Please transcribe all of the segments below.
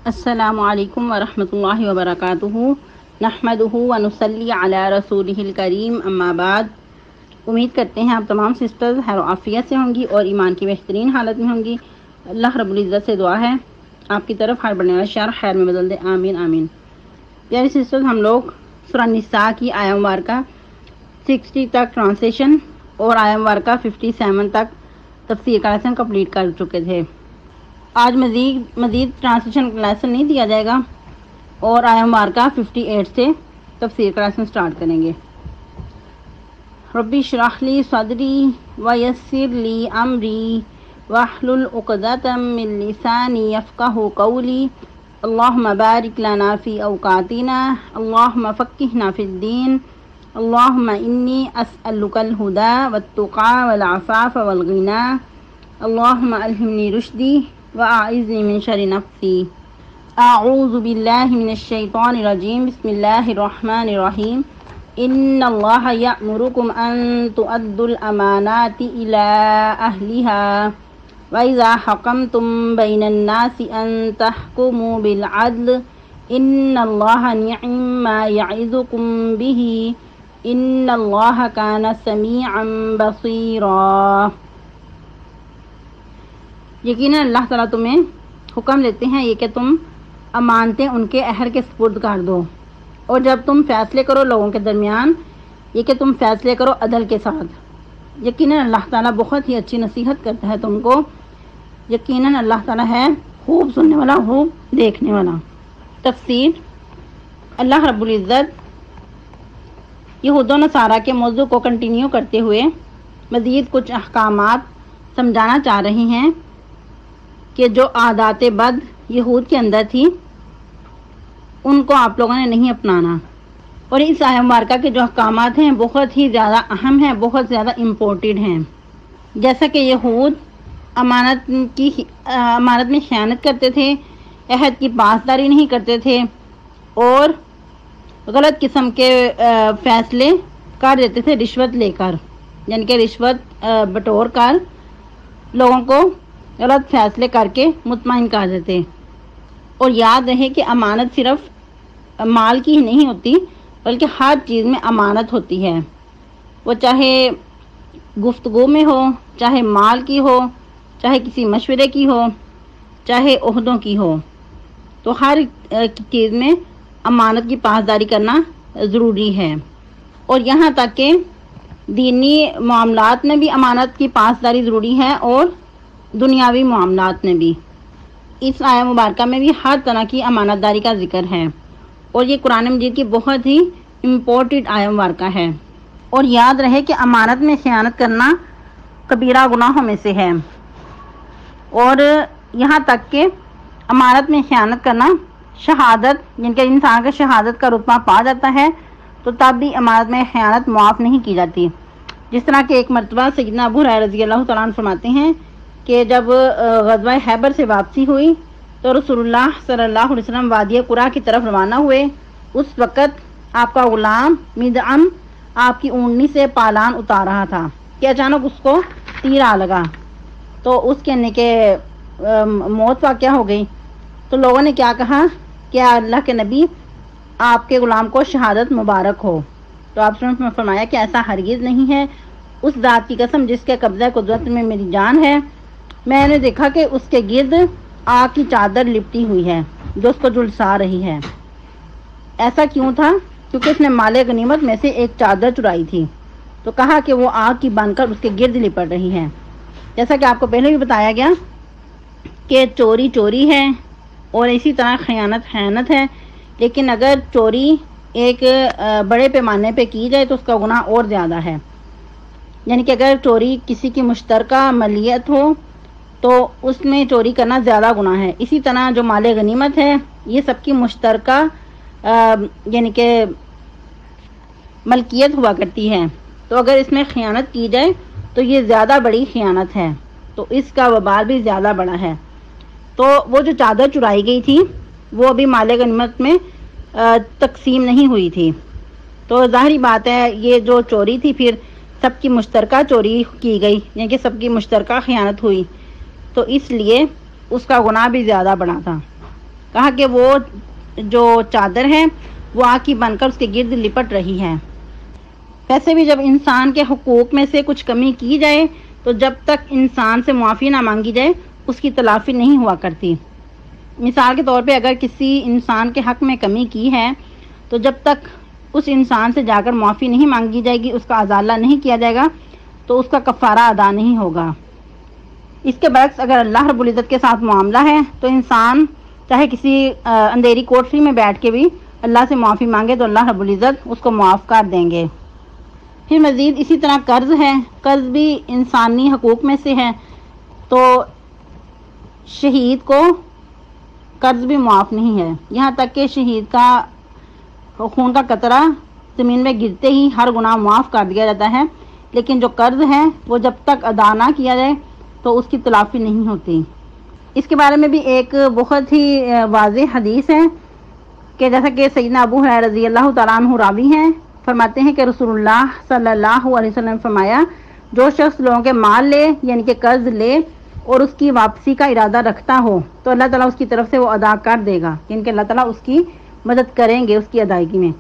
السلام علیکم ورحمۃ اللہ وبرکاتہ نحمدہ ونصلی علی رسولہ الکریم اما بعد۔ امید کرتے ہیں آپ تمام سسٹرز خیر و عافیت سے ہوں گی اور ایمان کی بہترین حالت میں ہوں گی۔ اللہ رب العزت سے دعا ہے آپ کی طرف ہر بڑھنے والا شر خیر میں بدل دے، آمین آمین۔ پیاری سسٹرز، ہم لوگ سورہ نساء کی آیہ مبارکہ 60 تک ٹرانسلیشن اور آیہ مبارکہ 57 تک تفسیر کا لیسن کمپلیٹ کر چکے تھے۔ آج مزید ٹرانسلیشن کا لیسن نہیں دیا جائے گا اور آیہ مبارکہ 58 سے تفسیر کا لیسن سٹارٹ کریں گے۔ ربی اشرح لی صدری ویسر لی امری واحلل عقدۃ من لسانی یفقہوا قولی اللہم بارک لنا فی اوقاتنا اللہم فقہنا فی الدین اللہم انی اسألک الہدی والتقی والعفاف والغنی اللہم الہمنی رشدی وأعذنی من شر نفسی۔ اعوذ باللہ من الشیطان الرجیم، بسم اللہ الرحمن الرحیم۔ ان اللہ یأمرکم ان تؤدوا الامانات الی اہلها وإذا حکمتم بین الناس ان تحکموا بالعدل ان اللہ نعم ما یعظکم بہ ان اللہ کان سمیعا بصیرا۔ یقیناً اللہ تعالیٰ تمہیں حکم دیتے ہیں یہ کہ تم امانتیں ان کے اہل کے سپرد کر دو، اور جب تم فیصلے کرو لوگوں کے درمیان یہ کہ تم فیصلے کرو عدل کے ساتھ۔ یقیناً اللہ تعالیٰ بہت ہی اچھی نصیحت کرتا ہے تم کو۔ یقیناً اللہ تعالیٰ ہے خوب سننے والا، خوب دیکھنے والا۔ تفسیر۔ اللہ رب العزت یہود و نصارہ کے موضوع کو کنٹینیو کرتے ہوئے مزید کچھ احکامات سمجھانا چاہ رہے ہیں کہ جو عادات بد یہود کے اندر تھی ان کو آپ لوگوں نے نہیں اپنانا، اور اس آیہ مبارکہ کے جو احکامات ہیں بہت ہی زیادہ اہم ہیں، بہت زیادہ امپورٹنٹ ہیں۔ جیسا کہ یہود امانت میں خیانت کرتے تھے، عہد کی پاسداری نہیں کرتے تھے اور غلط قسم کے فیصلے کر دیتے تھے رشوت لے کر، یعنی کہ رشوت بٹور کر لوگوں کو غلط فیصلے کر کے مطمئن کر دیتے۔ اور یاد رہے کہ امانت صرف مال کی ہی نہیں ہوتی بلکہ ہر چیز میں امانت ہوتی ہے، وہ چاہے گفتگو میں ہو، چاہے مال کی ہو، چاہے کسی مشورے کی ہو، چاہے عہدوں کی ہو، تو ہر چیز میں امانت کی پاسداری کرنا ضروری ہے۔ اور یہاں تک کہ دینی معاملات میں بھی امانت کی پاسداری ضروری ہے اور دنیاوی معاملات میں بھی۔ اس آیہ مبارکہ میں بھی ہر طرح کی امانت داری کا ذکر ہے، اور یہ قرآن مجید کی بہت ہی امپورٹنٹ آیہ مبارکہ ہے۔ اور یاد رہے کہ امانت میں خیانت کرنا کبیرہ گناہوں میں سے ہے، اور یہاں تک کہ امانت میں خیانت کرنا شہادت، جن کے انسان کا شہادت کا رتبہ پا جاتا ہے تو تب بھی امانت میں خیانت معاف نہیں کی جاتی۔ جس طرح کہ ایک مرتبہ سیدنا ابو ہریرہ رضی اللہ تعالیٰ عنہ فرماتے ہیں کہ جب غزوہ خیبر سے واپسی ہوئی تو رسول اللہ صلی اللہ علیہ وسلم وادی قرا کی طرف روانہ ہوئے۔ اس وقت آپ کا غلام مدعم آپ کی اونٹنی سے پالان اتار رہا تھا کہ اچانک اس کو تیر آ لگا، تو اس کہنے کے موت واقع ہو گئی۔ تو لوگوں نے کیا کہا کہ اللہ کے نبی آپ کے غلام کو شہادت مبارک ہو، تو آپ نے فرمایا کہ ایسا ہرگز نہیں ہے، اس ذات کی قسم جس کے قبضہ قدرت میں میری جان ہے، میں نے دیکھا کہ اس کے گرد آگ کی چادر لپٹی ہوئی ہے جو اس کو جھلسا رہی ہے۔ ایسا کیوں تھا؟ کیونکہ اس نے مال غنیمت میں سے ایک چادر چرائی تھی، تو کہا کہ وہ آگ کی بن کر اس کے گرد لپٹ رہی ہے۔ جیسا کہ آپ کو پہلے بھی بتایا گیا کہ چوری چوری ہے اور اسی طرح خیانت ہے، لیکن اگر چوری ایک بڑے پیمانے پہ کی جائے تو اس کا گناہ اور زیادہ ہے۔ یعنی کہ اگر چوری کسی کی مشترکہ ملیت ہو تو اس میں چوری کرنا زیادہ گناہ ہے۔ اسی طرح جو مال غنیمت ہے یہ سب کی مشترکہ یعنی کہ ملکیت ہوا کرتی ہے، تو اگر اس میں خیانت کی جائے تو یہ زیادہ بڑی خیانت ہے، تو اس کا وبال بھی زیادہ بڑا ہے۔ تو وہ جو چادر چرائی گئی تھی وہ ابھی مال غنیمت میں تقسیم نہیں ہوئی تھی، تو ظاہری بات ہے یہ جو چوری تھی پھر سب کی مشترکہ چوری کی گئی، یعنی کہ سب کی مشترکہ خیانت ہوئی، تو اس لیے اس کا گناہ بھی زیادہ بڑا تھا۔ کہا کہ وہ جو چادر ہے وہ آگ کی بن کر اس کے گرد لپٹ رہی ہے۔ ویسے بھی جب انسان کے حقوق میں سے کچھ کمی کی جائے تو جب تک انسان سے معافی نہ مانگی جائے اس کی تلافی نہیں ہوا کرتی۔ مثال کے طور پہ اگر کسی انسان کے حق میں کمی کی ہے تو جب تک اس انسان سے جا کر معافی نہیں مانگی جائے گی، اس کا ازالہ نہیں کیا جائے گا تو اس کا کفارہ ادا نہیں ہوگا۔ اس کے برعکس اگر اللہ رب العزت کے ساتھ معاملہ ہے تو انسان چاہے کسی اندھیری کوٹری میں بیٹھ کے بھی اللہ سے معافی مانگے تو اللہ رب العزت اس کو معاف کر دیں گے۔ پھر مزید اسی طرح قرض ہے، قرض بھی انسانی حقوق میں سے ہے، تو شہید کو قرض بھی معاف نہیں ہے، یہاں تک کہ شہید کا خون کا قطرہ زمین میں گرتے ہی ہر گناہ معاف کر دیا جاتا ہے، لیکن جو قرض ہے وہ جب تک ادا نہ کیا جائے تو اس کی تلافی نہیں ہوتی۔ اس کے بارے میں بھی ایک بہت ہی واضح حدیث ہے کہ جیسا کہ سیدنا ابو ہریرہ رضی اللہ تعالیٰ عنہ راوی ہیں، فرماتے ہیں کہ رسول اللہ صلی اللہ علیہ وسلم فرمایا، جو شخص لوگوں کے مال لے یعنی کہ قرض لے اور اس کی واپسی کا ارادہ رکھتا ہو تو اللہ تعالیٰ اس کی طرف سے وہ ادا کر دے گا، یعنی کہ اللہ تعالیٰ اس کی مدد کریں گے اس کی ادائیگی میں۔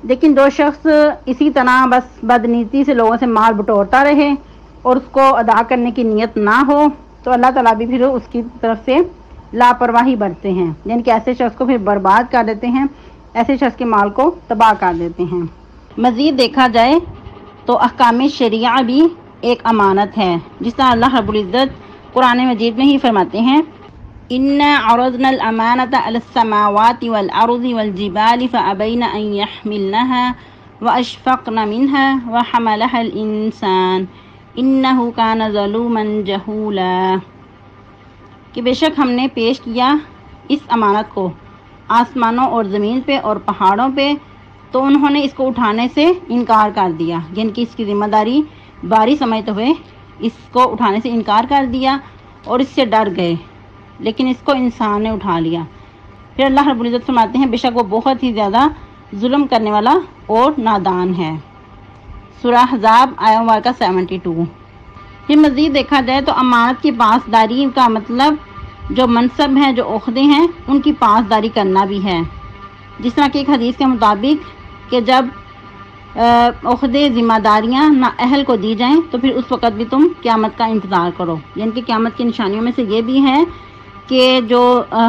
لیکن جو شخص اسی طرح بس بدنیتی سے لوگوں سے مال بٹورتا رہے اور اس کو ادا کرنے کی نیت نہ ہو تو اللہ تعالیٰ بھی پھر اس کی طرف سے لاپرواہی برتتے ہیں، یعنی کہ ایسے شخص کو پھر برباد کر دیتے ہیں، ایسے شخص کے مال کو تباہ کر دیتے ہیں۔ مزید دیکھا جائے تو احکام شریعہ بھی ایک امانت ہے، جس طرح اللہ رب العزت قرآن مجید میں ہی فرماتے ہیں، إِنَّا عَرَضْنَا الْأَمَانَةَ عَلَى السَّمَاوَاتِ وَالْأَرْضِ وَالْجِبَالِ فَأَبَيْنَ أَن يَحْمِلْنَهَا وَأَشْفَقْنَ مِنْهَا وَحَمَلَهَا الْإِنسَانُ إِنَّهُ كَانَ ظَلُومًا جَهُولًا، کہ بے شک ہم نے پیش کیا اس امانت کو آسمانوں اور زمین پہ اور پہاڑوں پہ، تو انہوں نے اس کو اٹھانے سے انکار کر دیا، یعنی کہ اس کی ذمہ داری باری سمجھتے ہوئے اس کو اٹھانے سے انکار کر دیا اور اس سے ڈر گئے، لیکن اس کو انسان نے اٹھا لیا۔ پھر اللہ رب العزت فرماتے ہیں، بے شک وہ بہت ہی زیادہ ظلم کرنے والا اور نادان ہے۔ سورہ احزاب آیہ مبارکہ 72۔ پھر مزید دیکھا جائے تو امانت کی پاسداری کا مطلب جو منصب ہیں، جو عہدے ہیں، ان کی پاسداری کرنا بھی ہے، جس طرح کہ ایک حدیث کے مطابق کہ جب عہدے ذمہ داریاں نااہل کو دی جائیں تو پھر اس وقت بھی تم قیامت کا انتظار کرو، یعنی کہ قیامت کی نشانیوں میں سے یہ بھی ہے کہ جو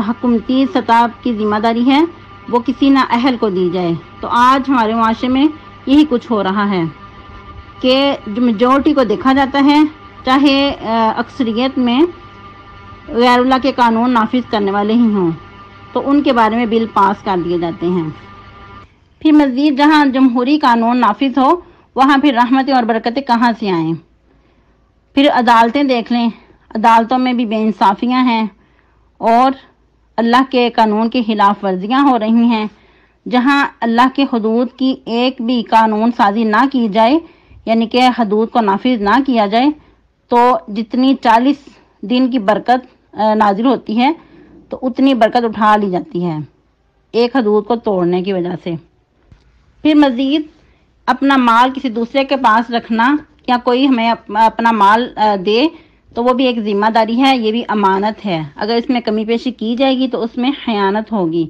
حکومتی سطح کی ذمہ داری ہے وہ کسی نااہل کو دی جائے۔ تو آج ہمارے معاشرے میں یہی کچھ ہو رہا ہے کہ جو میجورٹی کو دیکھا جاتا ہے، چاہے اکثریت میں غیر اللہ کے قانون نافذ کرنے والے ہی ہوں، تو ان کے بارے میں بل پاس کر دیے جاتے ہیں۔ پھر مزید جہاں جمہوری قانون نافذ ہو وہاں پھر رحمتیں اور برکتیں کہاں سے آئیں؟ پھر عدالتیں دیکھ لیں، عدالتوں میں بھی بے انصافیاں ہیں اور اللہ کے قانون کی خلاف ورزیاں ہو رہی ہیں۔ جہاں اللہ کے حدود کی ایک بھی قانون سازی نہ کی جائے، یعنی کہ حدود کو نافذ نہ کیا جائے، تو جتنی 40 دن کی برکت نازل ہوتی ہے تو اتنی برکت اٹھا لی جاتی ہے ایک حدود کو توڑنے کی وجہ سے۔ پھر مزید اپنا مال کسی دوسرے کے پاس رکھنا یا کوئی ہمیں اپنا مال دے تو وہ بھی ایک ذمہ داری ہے، یہ بھی امانت ہے، اگر اس میں کمی پیشی کی جائے گی تو اس میں خیانت ہوگی۔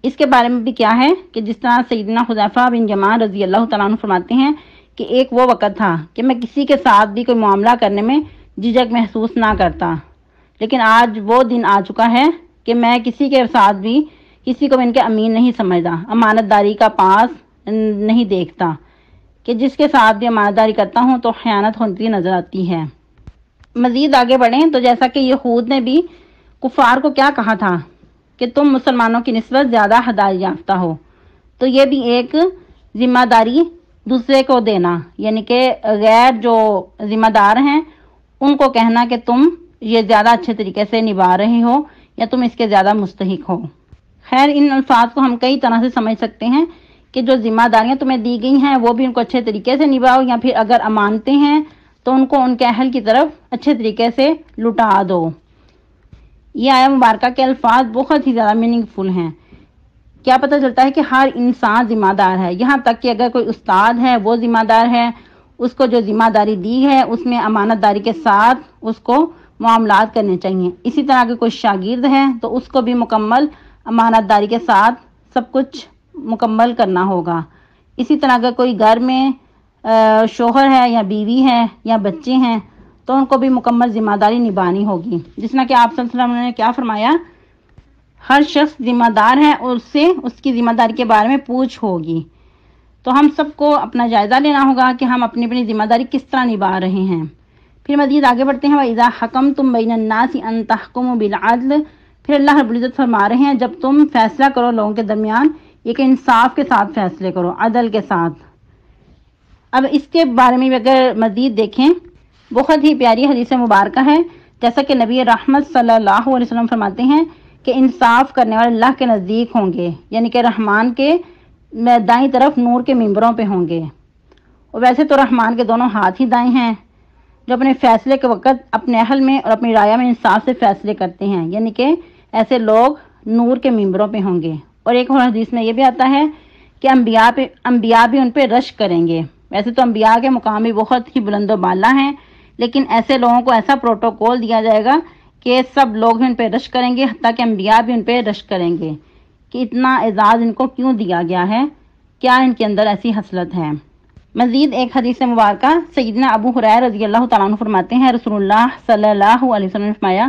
اس کے بارے میں بھی کیا ہے کہ جس طرح سیدنا حذیفہ بن یمان رضی اللہ تعالیٰ عنہ فرماتے ہیں کہ ایک وہ وقت تھا کہ میں کسی کے ساتھ بھی کوئی معاملہ کرنے میں جھجک محسوس نہ کرتا، لیکن آج وہ دن آ چکا ہے کہ میں کسی کے ساتھ بھی کسی کو ان کے امین نہیں سمجھتا، امانت داری کا پاس نہیں دیکھتا، کہ جس کے ساتھ بھی امانت داری کرتا ہوں تو خیانت ہوتی نظر آتی ہے۔ مزید آگے بڑھیں تو جیسا کہ یہود نے بھی کفار کو کیا کہا تھا کہ تم مسلمانوں کی نسبت زیادہ ہدایت یافتہ ہو، تو یہ بھی ایک ذمہ داری دوسرے کو دینا، یعنی کہ غیر جو ذمہ دار ہیں ان کو کہنا کہ تم یہ زیادہ اچھے طریقے سے نبھا رہے ہو یا تم اس کے زیادہ مستحق ہو۔ خیر ان الفاظ کو ہم کئی طرح سے سمجھ سکتے ہیں کہ جو ذمہ داریاں تمہیں دی گئی ہیں وہ بھی ان کو اچھے طریقے سے نبھاؤ، یا پھر اگر امانتیں ہیں تو ان کو ان کے اہل کی طرف اچھے طریقے سے لٹا دو۔ یہ آیہ مبارکہ کے الفاظ بہت ہی زیادہ میننگ فل ہیں۔ کیا پتہ چلتا ہے کہ ہر انسان ذمہ دار ہے، یہاں تک کہ اگر کوئی استاد ہے وہ ذمہ دار ہے، اس کو جو ذمہ داری دی ہے اس میں امانت داری کے ساتھ اس کو معاملات کرنے چاہیے۔ اسی طرح اگر کوئی شاگرد ہے تو اس کو بھی مکمل امانت داری کے ساتھ سب کچھ مکمل کرنا ہوگا۔ اسی طرح اگر کوئی گھر میں شوہر ہے یا بیوی ہے یا بچے ہیں تو ان کو بھی مکمل ذمہ داری نبھانی ہوگی، جس طرح کہ آپ صلی اللہ علیہ وسلم نے کیا فرمایا، ہر شخص ذمہ دار ہے اور اس سے اس کی ذمہ داری کے بارے میں پوچھ ہوگی۔ تو ہم سب کو اپنا جائزہ لینا ہوگا کہ ہم اپنی اپنی ذمہ داری کس طرح نبھا رہے ہیں۔ پھر مزید آگے بڑھتے ہیں، وَإِذَا حَكَمْتُم بَيْنَ النَّاسِ أَن تَحْكُمُوا بِالْعَدْلِ، پھر اللہ رب العزت فرما رہے ہیں جب تم فیصلہ کرو لوگوں کے درمیان یہ کہ انصاف کے ساتھ فیصلے کرو، عدل کے ساتھ۔ اب اس کے بارے میں اگر مزید دیکھیں، بہت ہی پیاری حدیث مبارکہ ہے، جیسا کہ نبی رحمت صلی اللہ علیہ وسلم فرماتے ہیں کہ انصاف کرنے والے اللہ کے نزدیک ہوں گے، یعنی کہ رحمان کے دائیں طرف نور کے ممبروں پہ ہوں گے۔ اور ویسے تو رحمان کے دونوں ہاتھ ہی دائیں ہیں، جو اپنے فیصلے کے وقت اپنے اہل میں اور اپنی رائے میں انصاف سے فیصلے کرتے ہیں، یعنی کہ ایسے لوگ نور کے ممبروں پہ ہوں گے۔ اور ایک اور حدیث میں یہ بھی آتا ہے کہ انبیاء بھی ان پہ رشک کریں گے۔ ویسے تو انبیاء کے مقام بھی بہت ہی بلند و بالا ہیں، لیکن ایسے لوگوں کو ایسا پروٹوکول دیا جائے گا کہ سب لوگ بھی ان پہ رشک کریں گے، حتیٰ کہ انبیاء بھی ان پہ رشک کریں گے کہ اتنا اعزاز ان کو کیوں دیا گیا ہے، کیا ان کے اندر ایسی خصلت ہے۔ مزید ایک حدیث مبارکہ سیدنا ابو ہریرہ رضی اللہ تعالیٰ عنہ فرماتے ہیں، رسول اللہ صلی اللہ علیہ وسلم نے فرمایا،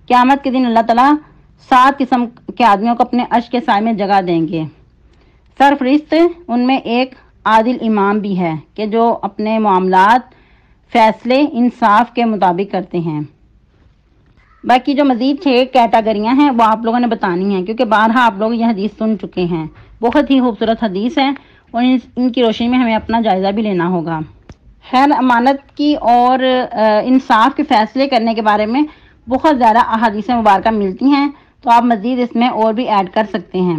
قیامت کے دن اللہ تعالیٰ 7 قسم کے آدمیوں کو اپنے عرش کے سائے میں جگہ دیں گے۔ سرفرست ان میں ایک عادل امام بھی ہے کہ جو اپنے معاملات فیصلے انصاف کے مطابق کرتے ہیں۔ باقی جو مزید 6 کیٹیگریاں ہیں وہ آپ لوگوں نے بتانی ہیں، کیونکہ بارہا آپ لوگ یہ حدیث سن چکے ہیں، بہت ہی خوبصورت حدیث ہے اور ان کی روشنی میں ہمیں اپنا جائزہ بھی لینا ہوگا۔ خیر، امانت کی اور انصاف کے فیصلے کرنے کے بارے میں بہت زیادہ احادیث مبارکہ ملتی ہیں، تو آپ مزید اس میں اور بھی ایڈ کر سکتے ہیں۔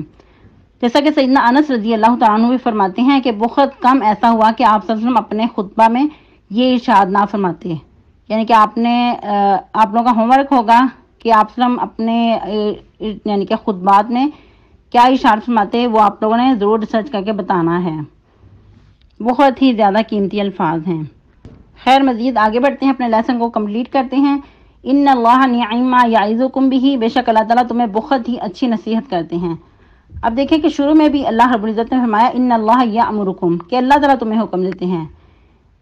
جیسا کہ سیدنا انس رضی اللہ تعالیٰ عنہ بھی فرماتے ہیں کہ بہت کم ایسا ہوا کہ آپ صلی اللہ علیہ وسلم اپنے خطبہ میں یہ ارشاد نہ فرماتے، یعنی کہ آپ لوگوں کا ہوم ورک ہوگا کہ آپ صلی اللہ علیہ وسلم اپنے یعنی کہ خطبات میں کیا ارشاد فرماتے، وہ آپ لوگوں نے ضرور ریسرچ کر کے بتانا ہے، بہت ہی زیادہ قیمتی الفاظ ہیں۔ خیر، مزید آگے بڑھتے ہیں، اپنے لیسن کو کمپلیٹ کرتے ہیں۔ ان اللہ نعم ما یعظکم بہ، بے شک اللہ تعالیٰ تمہیں بہت ہی اچھی نصیحت کرتے ہیں۔ اب دیکھیں کہ شروع میں بھی اللہ رب العزت نے فرمایا ان اللہ یامرکم، کہ اللہ تعالیٰ تمہیں حکم دیتے ہیں۔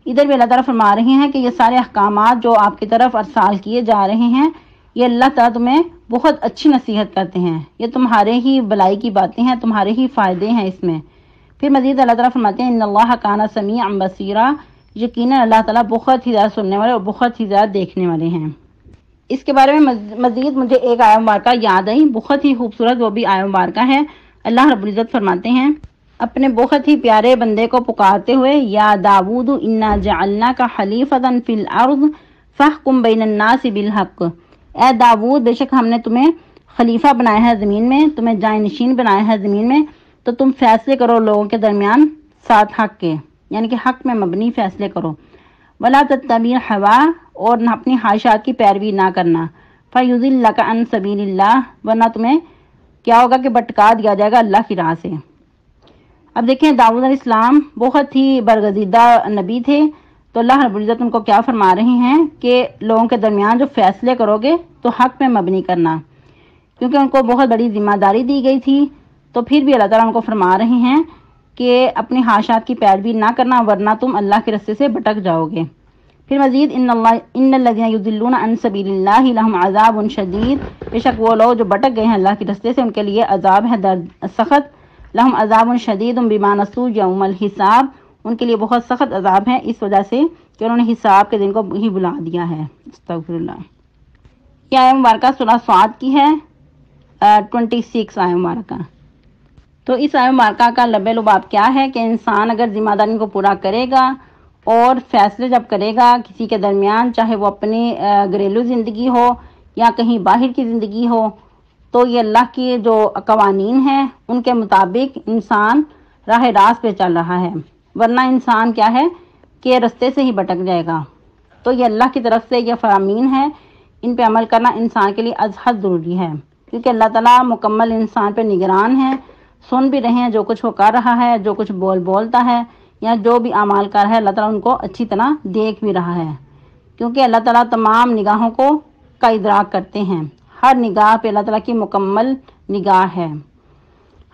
ادھر بھی اللہ تعالیٰ فرما رہے ہیں کہ یہ سارے احکامات جو آپ کی طرف ارسال کیے جا رہے ہیں، یہ اللہ تعالیٰ تمہیں بہت اچھی نصیحت کرتے ہیں، یہ تمہارے ہی بلائی کی باتیں ہیں، تمہارے ہی فائدے ہیں اس میں۔ پھر مزید اللہ تعالیٰ فرماتے ہیں ان اللہ کان سمیعا بصیرا، یقیناً اللہ تعالیٰ بہت ہی زیادہ سننے والے اور بہت ہی زیادہ دیکھنے والے ہیں۔ اس کے بارے میں مزید مجھے ایک آیت مبارکہ یاد آئی، بہت ہی خوبصورت وہ بھی آیت مبارکہ ہے۔ اللہ رب العزت فرماتے ہیں اپنے بہت ہی پیارے بندے کو پکارتے ہوئے، یا داود انا جعلناک خلیفۃ فی الارض فاحکم بین الناس بالحق، اے داود بے شک ہم نے تمہیں خلیفہ بنایا ہے زمین میں، تمہیں جانشین بنایا ہے زمین میں، تو تم فیصلے کرو لوگوں کے درمیان ساتھ حق کے، یعنی کہ حق میں مبنی فیصلے کرو۔ ولا تتبع الہویٰ، اور نہ اپنی خواہشات کی پیروی نہ کرنا۔ فیضلک عن سبیل اللہ، ورنہ تمہیں کیا ہوگا کہ بھٹکا دیا جائے گا اللہ کی راہ سے۔ اب دیکھیں داؤد علیہ السلام بہت ہی برگزیدہ نبی تھے، تو اللہ رب العزت ان کو کیا فرما رہے ہیں کہ لوگوں کے درمیان جو فیصلے کرو گے تو حق میں مبنی کرنا، کیونکہ ان کو بہت بڑی ذمہ داری دی گئی تھی۔ تو پھر بھی اللہ تعالیٰ ان کو فرما رہے ہیں کہ اپنی خواہشات کی پیروی نہ کرنا، ورنہ تم اللہ کے راستے سے بھٹک جاؤ گے۔ پھر مزید ان الذین یضلون عن سبیل اللہ لہم عذاب شدید، بے شک وہ لوگ جو بھٹک گئے ہیں اللہ کے راستے سے ان کے لیے عذاب ہے درد سخت۔ لہم عذاب شدید بما نسوا یوم الحساب، ان کے لیے بہت سخت عذاب ہے اس وجہ سے کہ انہوں نے حساب کے دن کو ہی بلا دیا ہے۔ استغفر اللہ۔ یہ آیت مبارکہ سورہ صاد کی ہے، 26 آیت مبارکہ۔ تو اس آیت مبارکہ کا لب لباب کیا ہے کہ انسان اگر ذمہ داری کو پورا کرے گا اور فیصلے جب کرے گا کسی کے درمیان، چاہے وہ اپنی گھریلو زندگی ہو یا کہیں باہر کی زندگی ہو، تو یہ اللہ کی جو قوانین ہیں ان کے مطابق انسان راہ راست پہ چل رہا ہے، ورنہ انسان کیا ہے کہ رستے سے ہی بھٹک جائے گا۔ تو یہ اللہ کی طرف سے یہ فرامین ہے، ان پہ عمل کرنا انسان کے لیے از حد ضروری ہے، کیونکہ اللہ تعالیٰ مکمل انسان پہ نگران ہے، سن بھی رہے ہیں جو کچھ وہ کر رہا ہے، جو کچھ بولتا ہے یا جو بھی اعمال کر رہا ہے، اللہ تعالیٰ ان کو اچھی طرح دیکھ بھی رہا ہے، کیونکہ اللہ تعالیٰ تمام نگاہوں کا ادراک کرتے ہیں، ہر نگاہ پہ اللہ تعالیٰ کی مکمل نگاہ ہے۔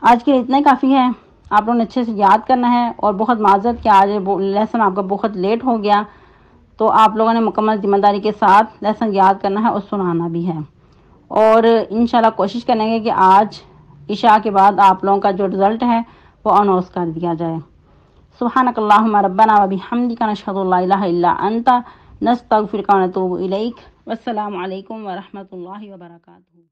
آج کے لیے اتنا ہی کافی ہے، آپ لوگوں نے اچھے سے یاد کرنا ہے، اور بہت معذرت کہ آج لیسن آپ کا بہت لیٹ ہو گیا، تو آپ لوگوں نے مکمل ذمہ داری کے ساتھ لیسن یاد کرنا ہے اور سنانا بھی ہے، اور انشاءاللہ کوشش کریں گے کہ آج عشاء کے بعد آپ لوگوں کا جو رزلٹ ہے وہ اناؤنس کر دیا جائے۔ سبحانک اللہم ربنا و بحمدک نشہد ان لا الہ الا انت نستغفرک و نتوب الیک۔ والسلام علیکم ورحمۃ اللہ وبرکاتہ۔